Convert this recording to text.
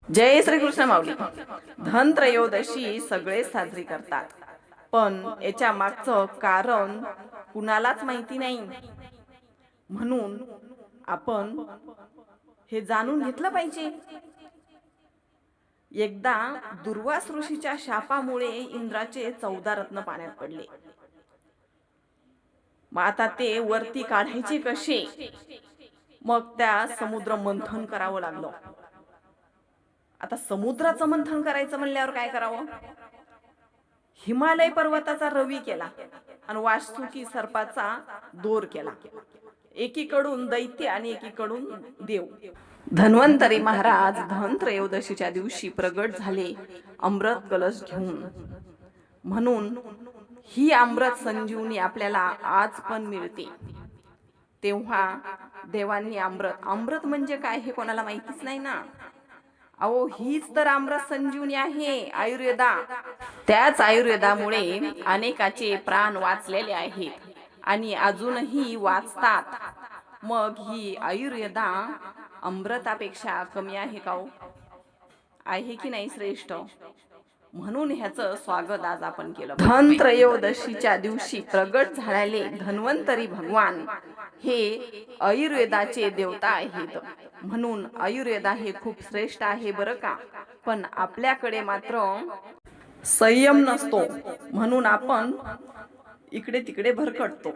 जय श्री कृष्ण माऊली. धनत्रयोदशी सगळे साजरी करतात, पण याच्या मागचं कारण कुणालाच माहिती नाही. म्हणून आपण हे जाणून घेतलं पाहिजे. एकदा दुर्वास ऋषीच्या शापामुळे इंद्राचे 14 रत्न पाण्यात पडले. मग आता ते वरती काढायचे कसे? मग त्या समुद्र मंथन करावं लागलं. आता समुद्राचं मंथन करायचं म्हणल्यावर काय करावं? हिमालय पर्वताचा रवी केला आणि वासुकी सर्पाचा दोर केला. एकीकडून दैत्य आणि एकीकडून देव. धन्वंतरी महाराज धनत्रयोदशीच्या दिवशी प्रगट झाले अमृत कलश घेऊन. म्हणून ही अमृत संजीवनी आपल्याला आज पण मिळते. तेव्हा देवांनी अमृत म्हणजे काय हे कोणाला माहितीच नाही ना. अहो, हीच तर अमृत संजीवनी आहे, आयुर्वेदा. त्याच आयुर्वेदामुळे अनेकाचे प्राण वाचलेले आहेत आणि अजूनही वाचतात. मग ही आयुर्वेदा अमृतापेक्षा कमी आहे का? आहे की नाही श्रेष्ठ? म्हणून ह्याचं स्वागत आज आपण केलं. धनत्रयोदशीच्या दिवशी प्रगट झालेले धन्वंतरी भगवान हे आयुर्वेदाचे देवता आहेत. म्हणून आयुर्वेदा हे खूप श्रेष्ठ आहे बरं का. पण आपल्याकडे मात्र संयम नसतो, म्हणून आपण इकडे तिकडे भरकटतो.